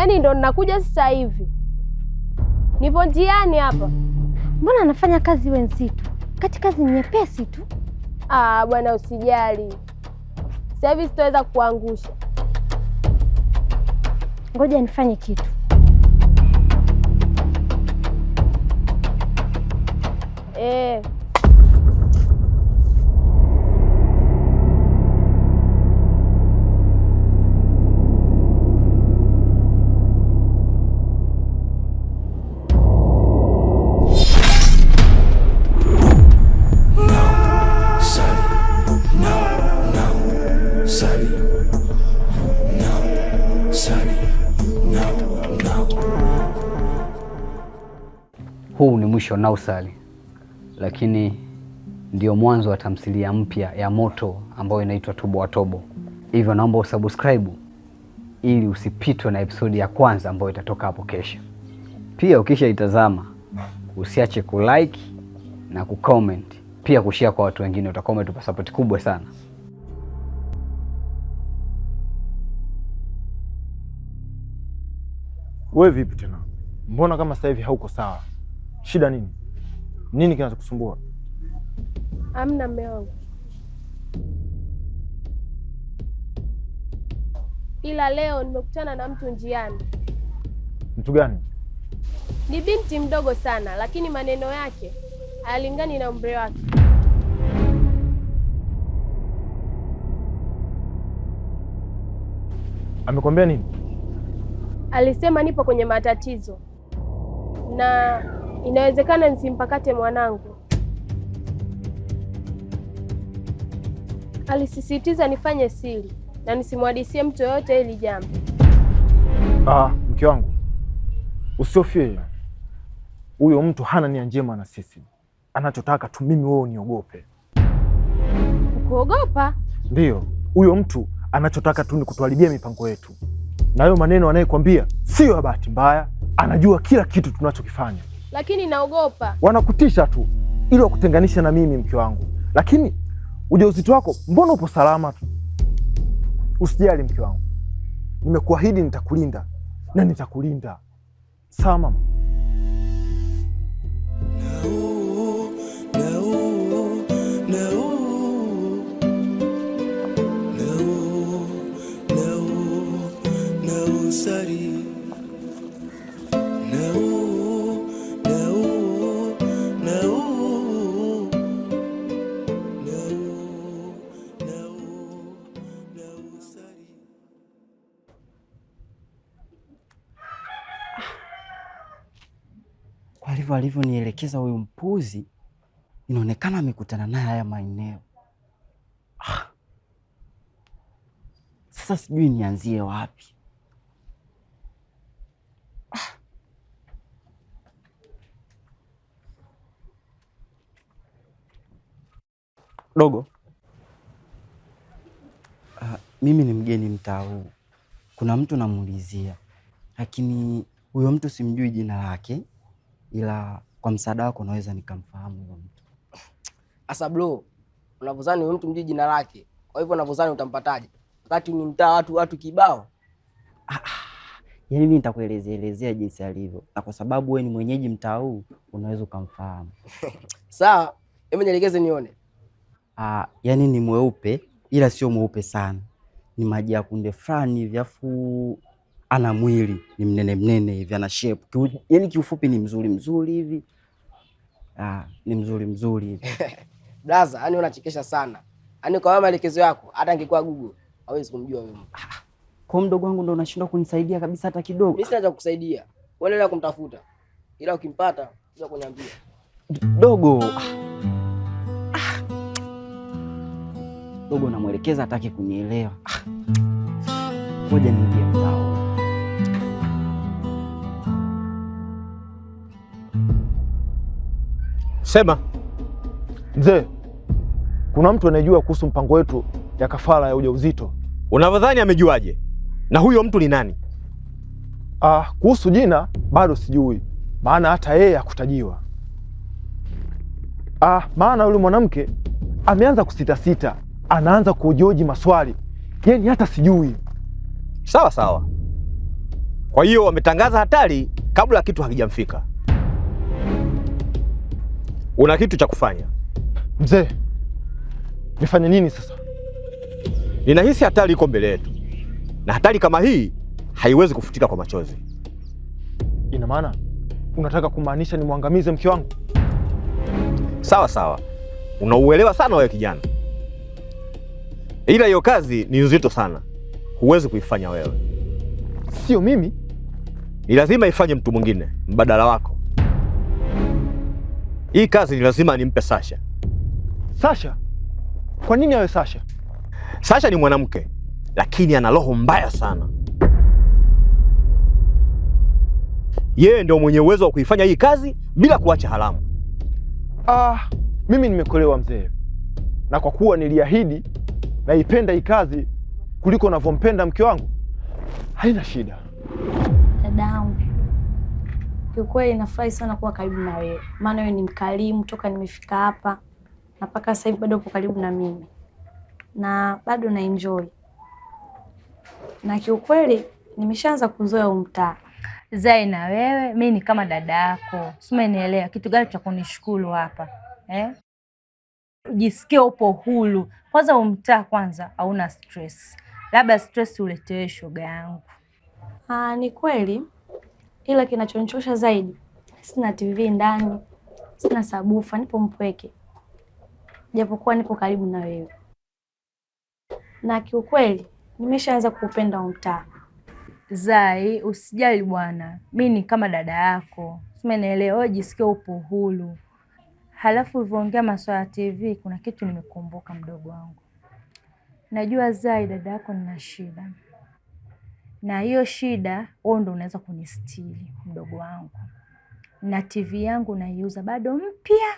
Yaani ndo ninakuja sasa hivi, nipo njiani hapa. Mbona anafanya kazi iwe nzito, kati kazi nyepesi tu? Bwana usijali, sasa hivi sitaweza kuangusha. Ngoja nifanye kitu. Huu ni mwisho Nausari, lakini ndio mwanzo wa tamthilia mpya ya moto ambayo inaitwa Toboa Tobo. Hivyo naomba usubscribe ili usipitwe na episodi ya kwanza ambayo itatoka hapo kesho. Pia ukisha itazama usiache kulike na kucomment, pia kushare kwa watu wengine, utakuwa umetupa support kubwa sana. Wewe vipi tena? Mbona kama sasa hivi hauko sawa? Shida nini? Nini kinachokusumbua? Amna mume wangu, ila leo nimekutana na mtu njiani. Mtu gani? Ni binti mdogo sana, lakini maneno yake hayalingani na umri wake. Amekwambia nini? Alisema nipo kwenye matatizo na inawezekana nisimpakate mwanangu. Alisisitiza nifanye siri na nisimhadisie mtu yoyote hili jambo. Mke wangu, usihofie. Huyo mtu hana nia njema na sisi. Anachotaka tu mimi wewe uniogope. Kuogopa? Ndiyo, huyo mtu anachotaka tu ni kutuharibia mipango yetu. Na hayo maneno anayekwambia sio ya bahati mbaya, anajua kila kitu tunachokifanya. Lakini naogopa. Wanakutisha tu ili wakutenganisha na mimi, mke wangu. Lakini ujauzito wako mbona upo salama tu? Usijali mke wangu, nimekuahidi nitakulinda na nitakulinda. Sawa mama? Kwa hivyo alivyonielekeza huyu mpuzi, inaonekana amekutana naye haya maeneo. Sasa sijui nianzie wapi. Dogo, mimi ni mgeni mtaa huu. Kuna mtu namuulizia, lakini huyo mtu simjui jina lake, ila kwa msaada wako naweza nikamfahamu huyo mtu. Asa bro, unavyozani huyo mtu mjui jina lake, kwa hivyo unavyozani utampataje? Wakati ni mtaa watu kibao. Yaani mimi nitakuelezea jinsi alivyo. Na kwa sababu wewe ni mwenyeji mtaa huu, unaweza ukamfahamu. Sawa, hebu nielekeze nione. Yaani ni mweupe ila sio mweupe sana. Ni maji ya kunde fulani hivi, afu ana mwili ni mnene hivi, ana shape. Yaani kiufupi ni mzuri hivi. Ni mzuri hivi. Blaza, yani unachekesha sana. Yaani kwa maelekezo yako hata angekuwa Google hawezi kumjua wewe. Kwa mdogo wangu ndo unashindwa kunisaidia kabisa hata kidogo. Mimi sina cha kukusaidia. Wewe endelea kumtafuta. Ila ukimpata uja kuniambia. Dogo. Dogo namuelekeza hataki kunielewa. Ngoja niingie mtao. Sema. Mzee, kuna mtu anayejua kuhusu mpango wetu ya kafara ya ujauzito. Unavyodhani amejuaje? Na huyo mtu ni nani? Kuhusu jina bado sijui, maana hata yeye hakutajiwa. Maana yule mwanamke ameanza kusita, anaanza kujoji maswali. Yaani hata sijui. Sawa. Kwa hiyo wametangaza hatari kabla kitu hakijamfika. Una kitu cha kufanya. Mzee, nifanye nini sasa? Ninahisi hatari iko mbele yetu, na hatari kama hii haiwezi kufutika kwa machozi. Ina maana unataka kumaanisha nimwangamize mke wangu? Sawa sawa, unauelewa sana wewe kijana, ila hiyo kazi ni nzito sana, huwezi kuifanya wewe. Sio mimi, ni lazima ifanye mtu mwingine mbadala wako. Hii kazi ni lazima nimpe Sasha. Sasha? Kwa nini awe Sasha? Sasha ni mwanamke, lakini ana roho mbaya sana. Yeye ndio mwenye uwezo wa kuifanya hii kazi bila kuacha haramu. Mimi nimekuelewa mzee, na kwa kuwa niliahidi naipenda hii kazi kuliko unavyompenda mke wangu, haina shida. Dadangu, kiukweli nafurahi sana kuwa karibu na wewe, maana wewe ni mkarimu toka nimefika hapa na mpaka sasa hivi bado uko karibu na mimi na bado na enjoy, na kiukweli nimeshaanza kuzoea mtaa. Zai, na wewe mimi ni kama dada yako, umenielewa? Kitu gani cha kunishukuru hapa Ujisikie upo huru. Kwanza umtaa kwanza hauna stress, labda stress uletewe shoga yangu. Ni kweli, ila kinachonichosha zaidi, sina TV ndani, sina sabufa, nipo mpweke, japokuwa nipo karibu na wewe. Na kiukweli nimeshaanza kupenda mtaa. Zai, usijali bwana, mimi ni kama dada yako, umenielewa? Jisikie upo huru. Halafu ulivyoongea masuala ya TV, kuna kitu nimekumbuka mdogo wangu. Najua Zai, dada yako nina shida, na hiyo shida wewe ndio unaweza kunistiri mdogo wangu. Na TV yangu naiuza bado mpya,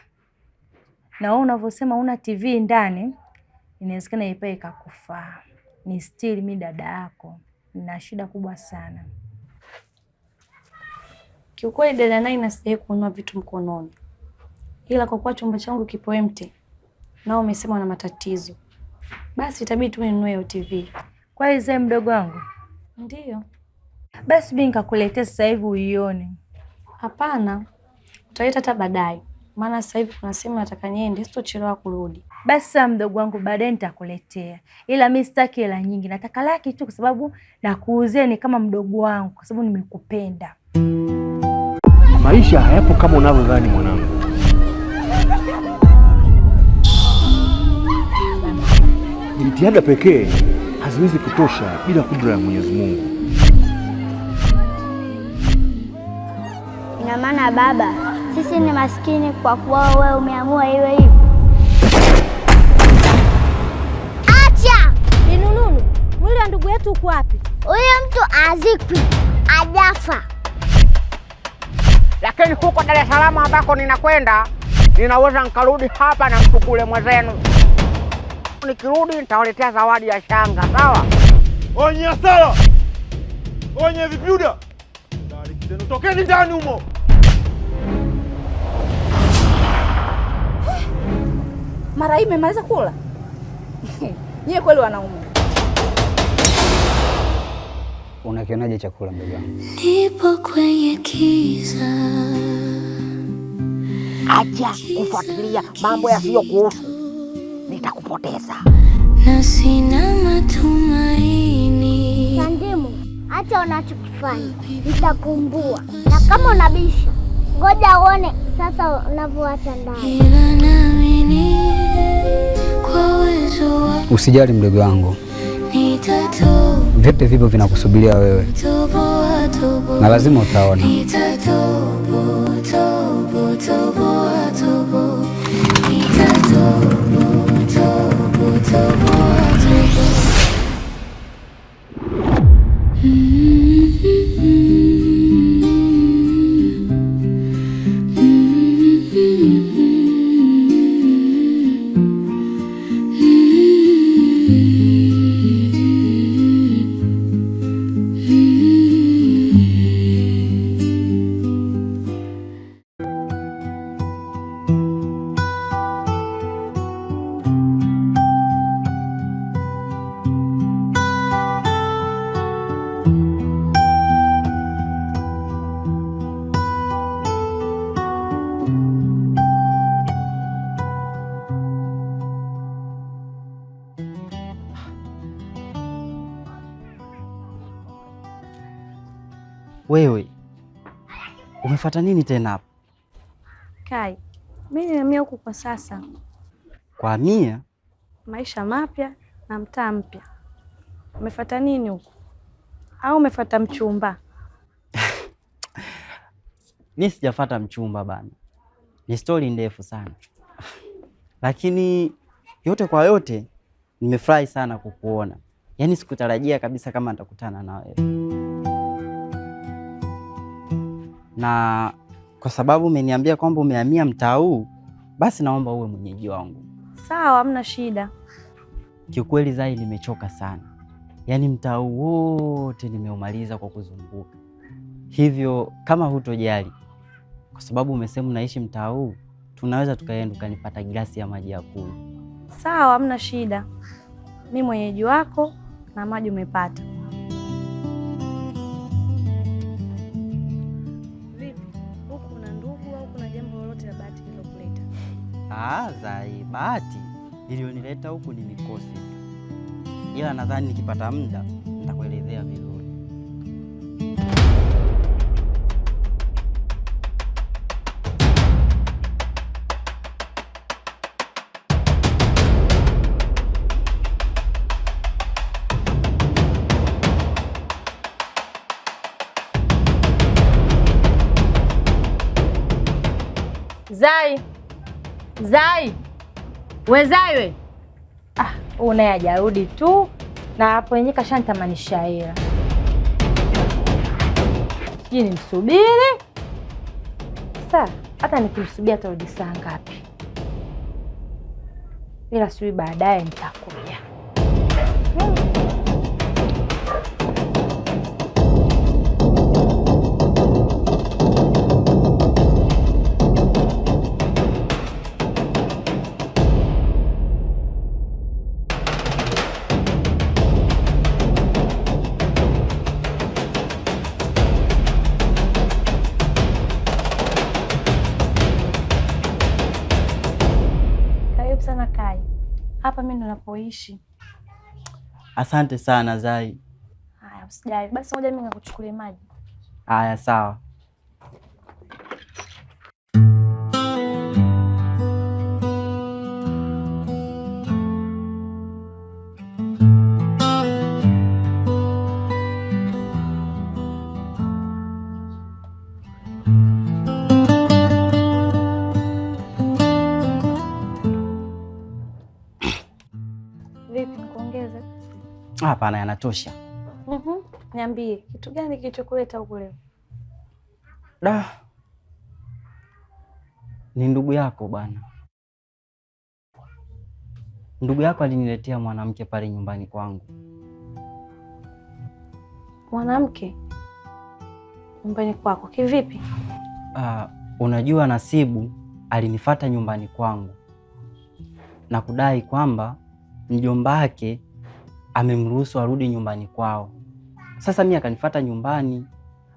na wewe unavyosema una TV ndani, inawezekana ipae ikakufaa. Ni stili mimi dada yako, nina shida kubwa sana. Kiukweli dada naye nasijaye kununua vitu mkononi, ila kwa kuwa chumba changu kipo empty, nao umesema na matatizo, basi itabidi tu ninunue hiyo TV. Kwa hiyo Zai mdogo wangu? Ndiyo. Basi mimi nikakuletea sasa hivi uione. Hapana, utaleta hata baadaye, maana sasa hivi kuna sehemu nataka niende, sitochelewa kurudi. Basi sasa mdogo wangu, baadaye nitakuletea, ila mimi sitaki hela nyingi, nataka laki tu, kwa sababu nakuuzia ni kama mdogo wangu, kwa sababu nimekupenda. Maisha hayapo kama unavyodhani mwanangu. Jitihada pekee haziwezi kutosha bila kudra ya Mwenyezi Mungu. Ina maana baba, sisi ni maskini kwa kuwa wewe umeamua iwe hivi. Acha! Binununu, mwili wa ndugu yetu uko wapi? Huyo mtu azikwi, ajafa. Lakini huko Dar es Salaam ambako ninakwenda, ninaweza nikarudi hapa na mtukule mwenzenu. Nikirudi nitawaletea zawadi ya shanga, sawa? Onye asala! Onye vipiuda! Tokeni ndani humo! Mara hii mmemaliza kula? Nyie kweli wanaume. Unakionaje chakula mdogo wangu? Nipo kwenye kiza. Acha kufuatilia mambo yasiyokuhusu, nitakupoteza. Na sina matumaini. Sandimu, acha unachokifanya, nitakumbua. Na kama unabisha, ngoja uone sasa unavyoacha ndani. Usijali mdogo wangu, vyote vipo vinakusubiria wewe, na lazima utaona. Wewe umefuata nini tena hapa? Kai, mimi nimehamia huku kwa sasa. Kwa Mia? Maisha mapya na mtaa mpya. Umefuata nini huku? Au umefuata mchumba? Mimi sijafuata mchumba bana. Ni story ndefu sana. Lakini yote kwa yote nimefurahi sana kukuona. Yaani sikutarajia kabisa kama nitakutana na wewe. Na kwa sababu umeniambia kwamba umehamia mtaa huu, basi naomba uwe mwenyeji wangu. Sawa, hamna shida. Kiukweli Zai, nimechoka sana. Yaani mtaa wote nimeumaliza kwa kuzunguka. Hivyo kama hutojali, kwa sababu umesema unaishi mtaa huu, tunaweza tukaenda ukanipata glasi ya maji ya kunywa. Sawa, hamna shida. Mimi mwenyeji wako na maji umepata. Vipi? Huku una ndugu au kuna jambo lolote la bahati lilokuleta? Zai, bahati iliyonileta huku ni mikosi tu. Ila nadhani nikipata muda nitakuelezea vizuri. Zai, Zai, we Zai we. Unaye hajarudi tu na hapo yenyewe kashanitamanisha hela. Sijui nimsubiri. Sasa hata nikimsubiri atarudi saa ngapi? Ila sijui baadaye nitakuja. Hapa mimi ndo napoishi. Asante sana Zai. Haya, usijali. Basi ngoja mimi nikakuchukulie maji. Haya, sawa. Hapana, yanatosha. Niambie, kitu gani kilichokuleta huku leo? Ni ndugu yako bwana. Ndugu yako aliniletea mwanamke pale nyumbani kwangu. Mwanamke? Nyumbani kwako? Kivipi? Unajua Nasibu alinifuata nyumbani kwangu na kudai kwamba mjomba wake amemruhusu arudi nyumbani kwao. Sasa mimi akanifuata nyumbani.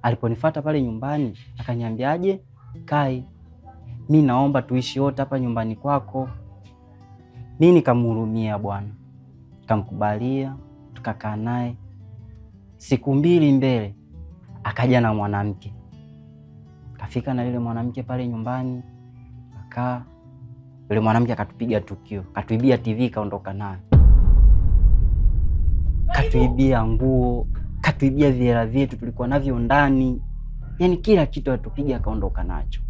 Aliponifuata pale nyumbani akaniambiaje, Kai, mimi naomba tuishi wote hapa nyumbani kwako. Mimi nikamhurumia bwana, nikamkubalia, tukakaa naye. Siku mbili mbele akaja na mwanamke. Kafika na yule mwanamke pale nyumbani, akaa. Yule mwanamke akatupiga tukio, katuibia TV, kaondoka naye. Katuibia nguo, katuibia vihela vyetu tulikuwa navyo ndani. Yaani kila kitu atupiga, akaondoka nacho.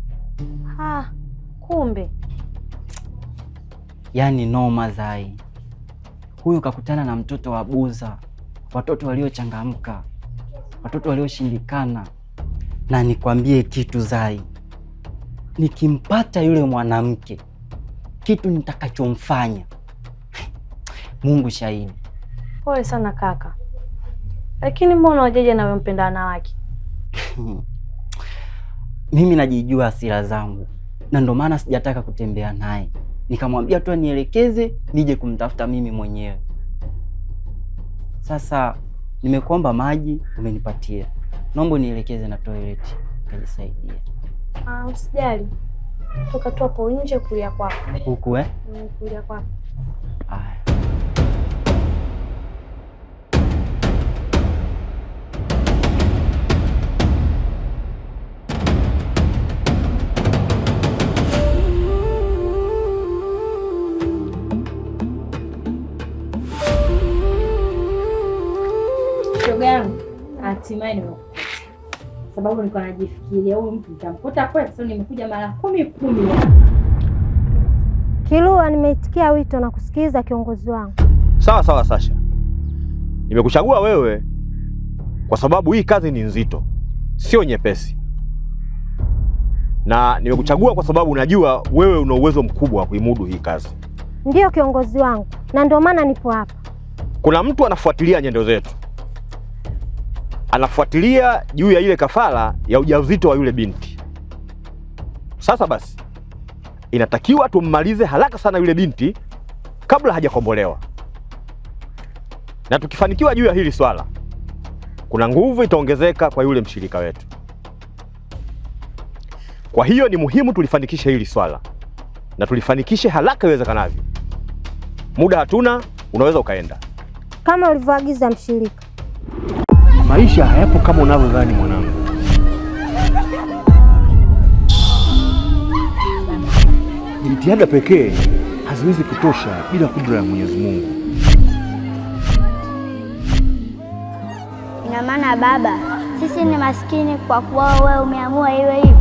Kumbe. Yaani noma Zai. Huyu kakutana na mtoto wa buza, watoto waliochangamka, watoto walioshindikana. Na nikwambie kitu Zai, nikimpata yule mwanamke, kitu nitakachomfanya, Mungu shahidi. Pole sana kaka. Lakini mbona wajeje na wewe mpenda wanawake? Mimi najijua hasira zangu, na ndio maana sijataka kutembea naye. Nikamwambia tu nielekeze nije kumtafuta mimi mwenyewe. Sasa nimekuomba maji, umenipatia. Naomba nielekeze na toilet kujisaidia. Usijali. Toka tu hapo nje kulia kwako. Huku kulia kwako. hatimaye nimekukuta. Sababu nilikuwa najifikiria huyu mtu nitamkuta kweli, sasa nimekuja mara 10. Kilua, nimeitikia wito na kusikiliza kiongozi wangu. Sawa sawa Sasha, nimekuchagua wewe kwa sababu hii kazi ni nzito, sio nyepesi, na nimekuchagua kwa sababu najua wewe una uwezo mkubwa wa kuimudu hii kazi. Ndiyo kiongozi wangu, na ndio maana nipo hapa. Kuna mtu anafuatilia nyendo zetu, anafuatilia juu ya ile kafara ya ujauzito wa yule binti. Sasa basi, inatakiwa tummalize haraka sana yule binti kabla hajakombolewa, na tukifanikiwa juu ya hili swala, kuna nguvu itaongezeka kwa yule mshirika wetu. Kwa hiyo ni muhimu tulifanikishe hili swala, na tulifanikishe haraka iwezekanavyo. Muda hatuna, unaweza ukaenda kama ulivyoagiza mshirika. Maisha hayapo kama unavyodhani mwanangu. Jitihada pekee haziwezi kutosha bila kudra ya Mwenyezi Mungu. Ina maana baba, sisi ni maskini kwa kuwa wewe umeamua iwe hivi.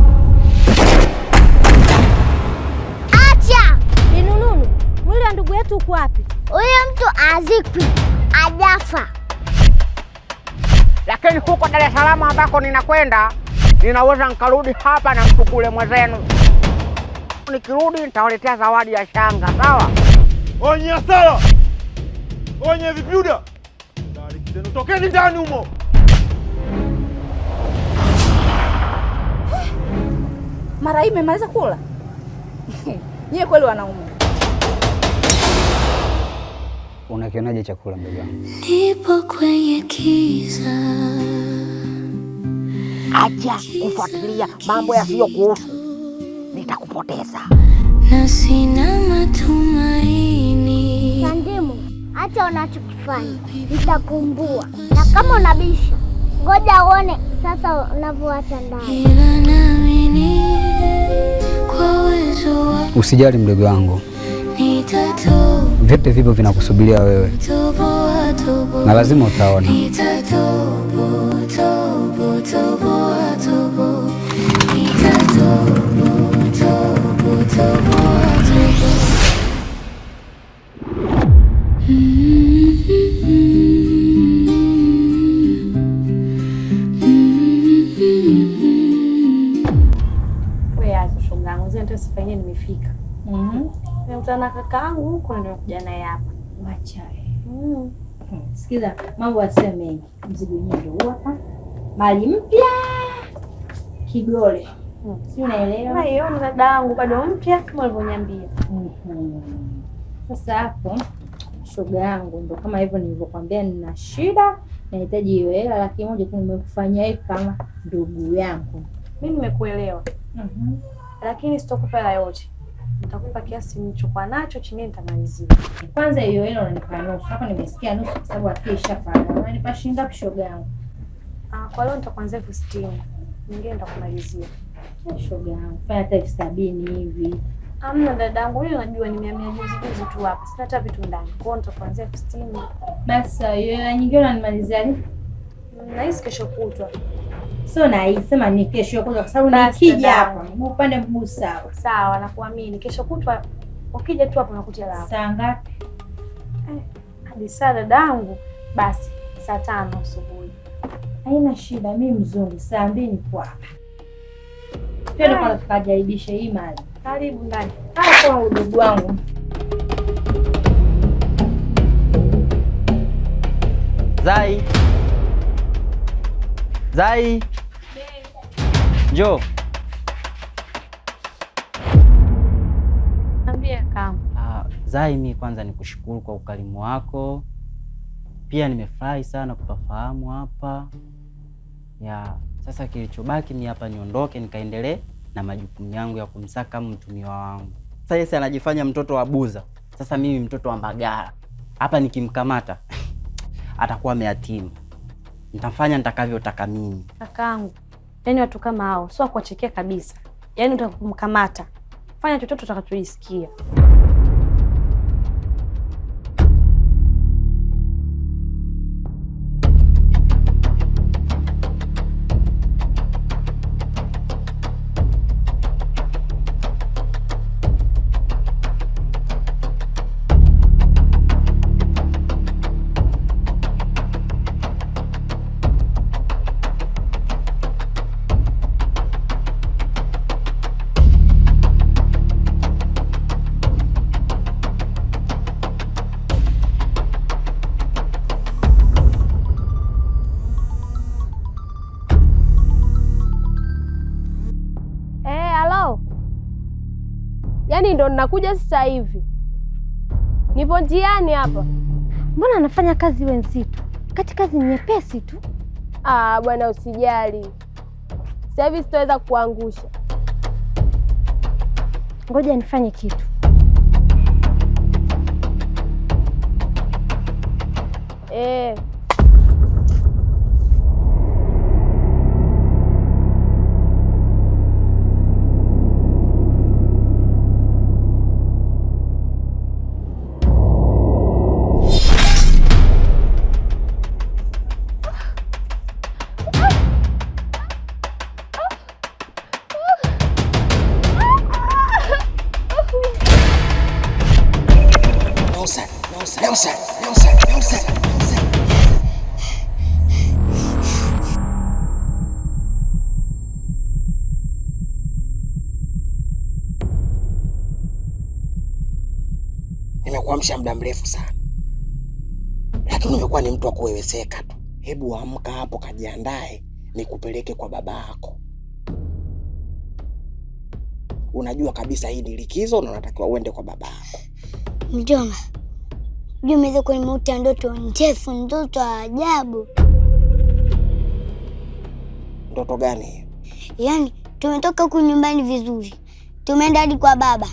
Acha! Binununu, mwili wa ndugu yetu uko wapi? Huyo mtu azikwi, ajafa. Lakini huko Dar es Salaam ambako ninakwenda, ninaweza nikarudi hapa na mtukule mwenzenu. Nikirudi nitawaletea zawadi ya shanga, sawa? Onye asala! Onye vipiuda! Dari kitendo, tokeni ndani humo! Mara hii mmemaliza kula? Nyie kweli wanaume. Unakionaje chakula mdogo wangu? Nipo kwenye kiza. Acha kufuatilia mambo yasiyokuhusu, nitakupoteza. Na sina matumaini. Sandimu, acha unachokifanya, nitakumbua. Na kama unabisha, ngoja uone sasa unavyoacha ndani. Ila naamini kwa uwezo wako. Usijali mdogo wangu, vyote vipo vinakusubiria wewe, na lazima utaona. Sifanye nimefika. Nimekutana na kakaangu huko, ndio kuja naye hapa. Wacha. Sikiza, mambo yasiyo mengi. Mzigo wenyewe ndio hapa. Mali mpya. Kigole. Si unaelewa? Hiyo ni dadangu bado mpya kama ulivyoniambia. Sasa hapo shoga yangu ndio kama hivyo nilivyokuambia, nina shida, nahitaji hiyo hela, lakini moja tu nimekufanyia hivi kama ndugu yangu. Mimi nimekuelewa. Lakini sitokupa hela yote. Nitakupa kiasi nilichokuwa nacho, chingine nitamalizia. Kwanza hiyo hela unanipa nusu. Hapa nimesikia nusu kwa sababu akisha fanya. Unanipa shilingi ngapi shoga yangu? Kwa leo nitakuanzia 60,000. Nyingine nitakumalizia. Shoga yangu, fanya hata 70,000 hivi. Amna dadangu, wewe unajua nimehamia juzi tu hapa. Sina hata vitu ndani. Kwa hiyo nitakuanzia 60,000. Basi hiyo hela nyingine unanimalizia lini? Nahisi kesho kutwa. So na sema ni kesho kutwa kwa sababu nikija hapa mguu upande mguu sawa. Sawa, nakuamini. Kesho kutwa ukija tu hapo nakutia la. Saa ngapi? Hadi saa dadangu. Basi saa 5 asubuhi. Haina shida, mimi mzungu. Saa 2 niko hapa. Twende kwa tukajaribisha hii mali. Karibu ndani. Hapo udugu wangu. Zai. Zai. Jo. Niambie kama. Zai, mimi kwanza nikushukuru kwa ukarimu wako. Pia nimefurahi sana kupafahamu hapa. Sasa kilichobaki ni hapa niondoke nikaendelee na majukumu yangu ya kumsaka mtumiwa wangu. Sasa yeye anajifanya mtoto wa Buza. Sasa mimi mtoto wa Mbagala. Hapa nikimkamata atakuwa ameyatima. Nitafanya nitakavyotaka mimi. Kakaangu, yaani watu kama hao sio kuwachekea kabisa. Yaani utakumkamata, fanya chochote utakachojisikia. Yaani ndo ninakuja sasa hivi, nipo njiani hapa. Mbona anafanya kazi iwe nzito kati kazi nyepesi tu? Bwana usijali, sasa hivi sitaweza kuangusha. Ngoja nifanye kitu. Nimekuamsha muda mrefu sana, lakini umekuwa ni mtu wa kuweweseka tu. Hebu amka hapo, kajiandae nikupeleke kwa baba yako. Unajua kabisa hii ni likizo na unatakiwa uende kwa baba yako. Mjomba, umeweza kunimuta ndoto ndefu, ndoto ajabu. Ndoto gani hiyo? Yaani tumetoka huku nyumbani vizuri, tumeenda hadi kwa baba.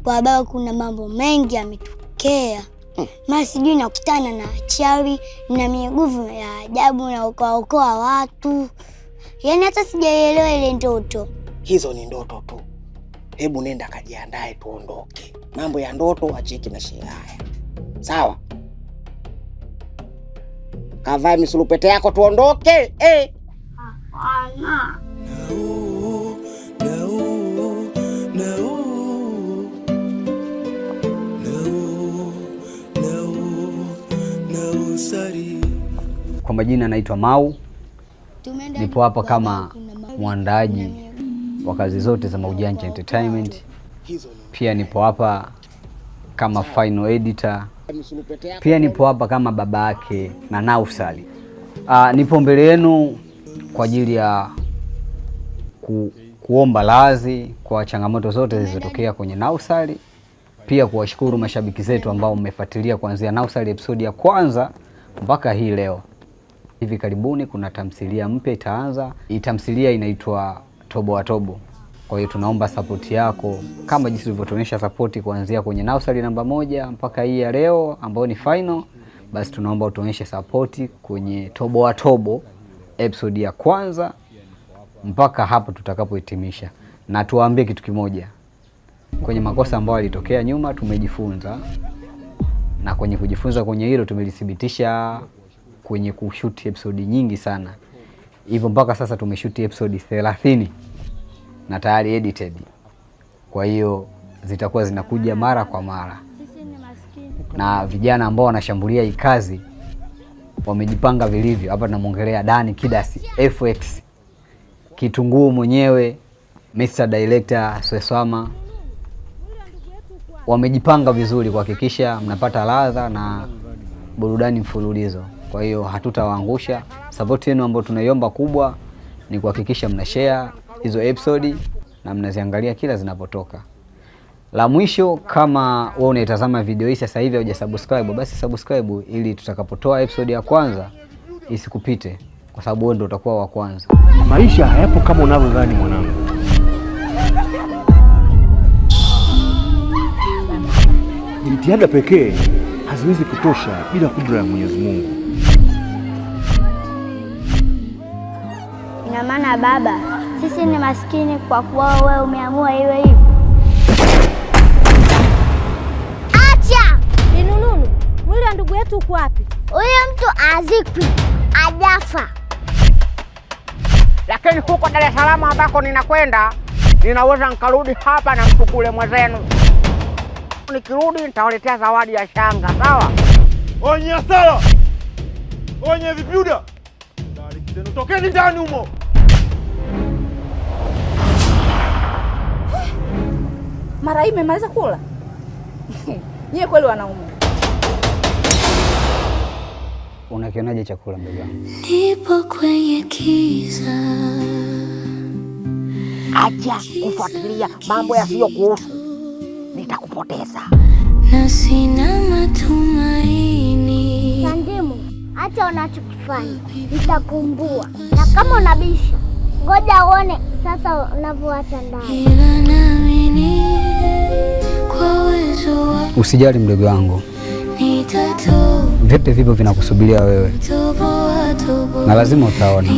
Kwa baba kuna mambo mengi yametokea. Mara sijui nakutana na chawi na miguvu ya ajabu na okoa watu. Yaani hata sijaelewa ile ndoto. Hizo ni ndoto tu. Hebu nenda kajiandae tuondoke. Mambo ya ndoto acheki na shehe haya. Sawa? Kavaa misulupete yako tuondoke. Hapana. Kwa majina naitwa Mau. Nipo hapa kama mwandaji wa kazi zote za Maujanja Entertainment. Pia nipo hapa kama final editor. Pia nipo hapa kama baba yake na Nausali. Nipo mbele yenu kwa ajili ya kuomba radhi kwa changamoto zote zilizotokea kwenye Nausali. Pia kuwashukuru mashabiki zetu ambao mmefuatilia kuanzia Nausali episode ya kwanza mpaka hii leo. Hivi karibuni kuna tamthilia mpya itaanza. Hii tamthilia inaitwa Tobo wa Tobo. Kwa hiyo tunaomba support yako kama jinsi ulivyotuonyesha support kuanzia kwenye Nausali namba 1 mpaka hii ya leo ambayo ni final. Basi tunaomba utuonyeshe support kwenye Tobo wa Tobo episode ya kwanza mpaka hapo tutakapohitimisha. Na tuwaambie kitu kimoja. Kwenye makosa ambayo yalitokea nyuma tumejifunza. Na kwenye kujifunza kwenye hilo tumelithibitisha kwenye kushoot episode nyingi sana. Hivyo mpaka sasa tumeshoot episode 30 na tayari edited. Kwa hiyo zitakuwa zinakuja mara kwa mara. Na vijana ambao wanashambulia hii kazi wamejipanga vilivyo. Hapa tunamwongelea Dani Kidasi, FX, Kitunguu mwenyewe, Mr. Director Sweswama. Wamejipanga vizuri kuhakikisha mnapata ladha na burudani mfululizo. Kwa hiyo hatutawaangusha. Support yenu ambayo tunaiomba kubwa ni kuhakikisha mnashare hizo episode na mnaziangalia kila zinapotoka. La mwisho, kama wewe unaitazama video hii sasa hivi hujasubscribe, basi subscribe ili tutakapotoa episode ya kwanza isikupite, kwa sababu wewe ndio utakuwa wa kwanza. Maisha hayapo kama unavyodhani mwanangu. Jitihada pekee haziwezi kutosha bila kudra ya Mwenyezi Mungu. Ina maana baba, sisi ni maskini kwa kuwa wewe umeamua iwe hivi. Acha! Binununu, mwili wa ndugu yetu uko wapi? Huyo mtu azikwi, ajafa. Lakini huko Dar es Salaam ambako ninakwenda, ninaweza nikarudi hapa na mtukule mwenzenu. Nikirudi nitawaletea zawadi ya shanga, sawa? Onye asala! Onye vipiuda! Ndani kitendo, tokeni ndani humo! Mara hii imemaliza kula? Nyie kweli wanaume. Unakionaje chakula ndugu yangu? Nipo kwenye kiza. Acha kufuatilia mambo yasiyokuhusu. nitakupoteza. Na sina matumaini. Sandimu, acha unachokifanya, nitakumbua. Na kama unabisha, ngoja uone sasa unavyoacha ndani. Ila naamini kwa uwezo wako. Usijali mdogo wangu, vyote vivyo vinakusubiria wewe, na lazima utaona.